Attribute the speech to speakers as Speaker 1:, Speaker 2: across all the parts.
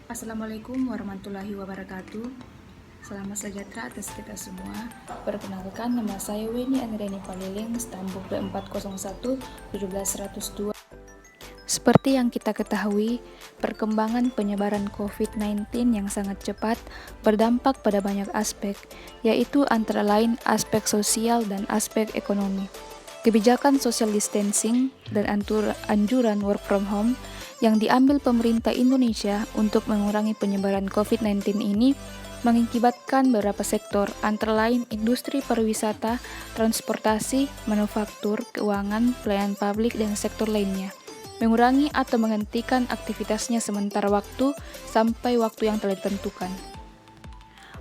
Speaker 1: Assalamualaikum warahmatullahi wabarakatuh. Selamat sejahtera atas kita semua. Perkenalkan, nama saya Weni Andriani Paliling, Stambuk B401 17102. Seperti yang kita ketahui, perkembangan penyebaran COVID-19 yang sangat cepat berdampak pada banyak aspek, yaitu antara lain aspek sosial dan aspek ekonomi. Kebijakan social distancing dan anjuran work from home yang diambil pemerintah Indonesia untuk mengurangi penyebaran COVID-19 ini mengakibatkan beberapa sektor, antara lain industri pariwisata, transportasi, manufaktur, keuangan, pelayanan publik, dan sektor lainnya, mengurangi atau menghentikan aktivitasnya sementara waktu sampai waktu yang telah ditentukan.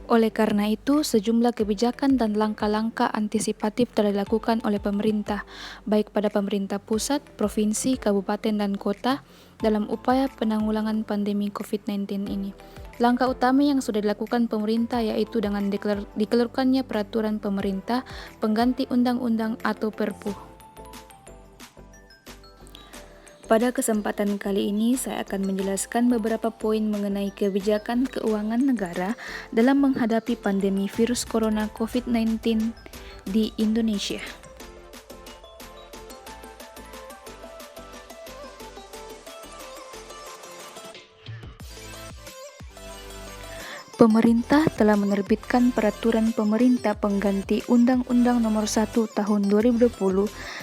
Speaker 1: Oleh karena itu, sejumlah kebijakan dan langkah-langkah antisipatif telah dilakukan oleh pemerintah, baik pada pemerintah pusat, provinsi, kabupaten, dan kota, dalam upaya penanggulangan pandemi COVID-19 ini. Langkah utama yang sudah dilakukan pemerintah yaitu dengan dikeluarkannya peraturan pemerintah pengganti undang-undang atau Perpu. Pada kesempatan kali ini, saya akan menjelaskan beberapa poin mengenai kebijakan keuangan negara dalam menghadapi pandemi virus corona COVID-19 di Indonesia. Pemerintah telah menerbitkan peraturan pemerintah pengganti Undang-Undang Nomor 1 Tahun 2020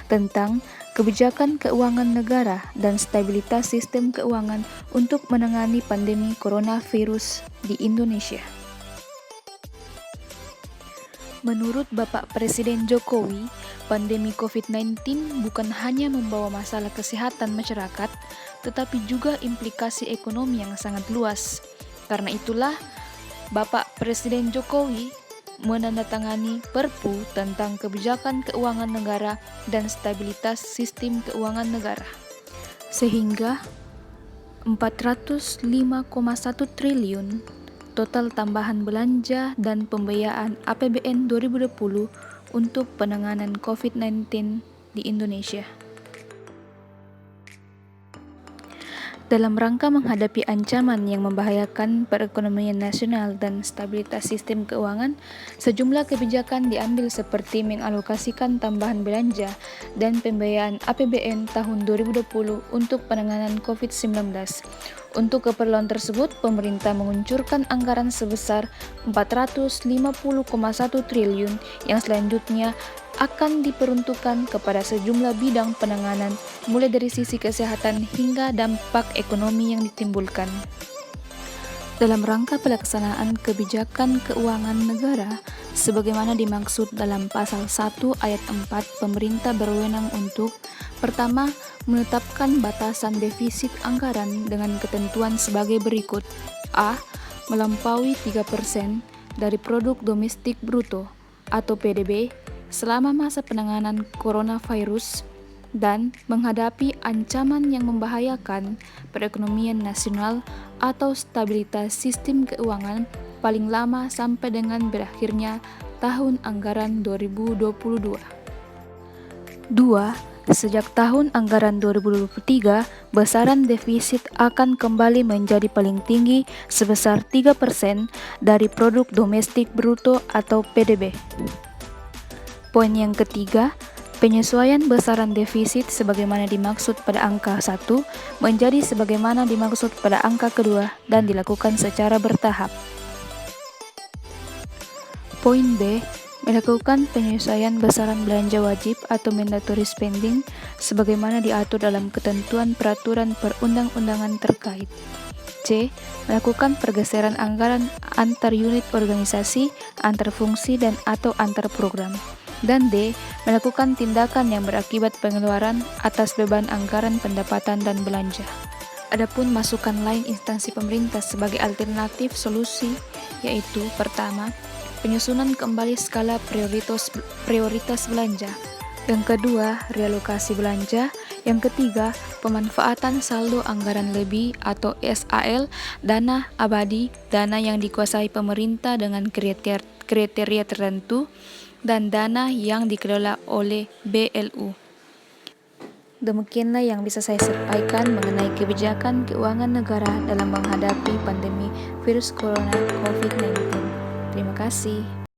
Speaker 1: tentang kebijakan keuangan negara dan stabilitas sistem keuangan untuk menangani pandemi coronavirus di Indonesia. Menurut Bapak Presiden Jokowi, pandemi COVID-19 bukan hanya membawa masalah kesehatan masyarakat, tetapi juga implikasi ekonomi yang sangat luas. Karena itulah, Bapak Presiden Jokowi menandatangani Perpu tentang kebijakan keuangan negara dan stabilitas sistem keuangan negara, sehingga 405,1 triliun total tambahan belanja dan pembiayaan APBN 2020 untuk penanganan COVID-19 di Indonesia. Dalam rangka menghadapi ancaman yang membahayakan perekonomian nasional dan stabilitas sistem keuangan, sejumlah kebijakan diambil seperti mengalokasikan tambahan belanja dan pembiayaan APBN tahun 2020 untuk penanganan COVID-19. Untuk keperluan tersebut, pemerintah menguncurkan anggaran sebesar 450,1 triliun yang selanjutnya akan diperuntukkan kepada sejumlah bidang penanganan, mulai dari sisi kesehatan hingga dampak ekonomi yang ditimbulkan. Dalam rangka pelaksanaan kebijakan keuangan negara, sebagaimana dimaksud dalam Pasal 1 Ayat 4, pemerintah berwenang untuk: pertama, menetapkan batasan defisit anggaran dengan ketentuan sebagai berikut. A. Melampaui 3% dari produk domestik bruto atau PDB selama masa penanganan coronavirus dan menghadapi ancaman yang membahayakan perekonomian nasional atau stabilitas sistem keuangan paling lama sampai dengan berakhirnya tahun anggaran 2022. 2. Sejak tahun anggaran 2023, besaran defisit akan kembali menjadi paling tinggi sebesar 3% dari produk domestik bruto atau PDB. Poin yang ketiga, penyesuaian besaran defisit sebagaimana dimaksud pada angka 1 menjadi sebagaimana dimaksud pada angka kedua dan dilakukan secara bertahap. Poin B, melakukan penyesuaian besaran belanja wajib atau mandatory spending sebagaimana diatur dalam ketentuan peraturan perundang-undangan terkait. C. Melakukan pergeseran anggaran antar unit organisasi, antar fungsi dan atau antar program. Dan D. Melakukan tindakan yang berakibat pengeluaran atas beban anggaran pendapatan dan belanja. Adapun masukan lain instansi pemerintah sebagai alternatif solusi yaitu: pertama, penyusunan kembali skala prioritas belanja. Yang kedua, realokasi belanja. Yang ketiga, pemanfaatan saldo anggaran lebih atau SAL, dana abadi, dana yang dikuasai pemerintah dengan kriteria tertentu, dan dana yang dikelola oleh BLU. Demikianlah yang bisa saya sampaikan mengenai kebijakan keuangan negara dalam menghadapi pandemi virus corona COVID-19. Terima kasih.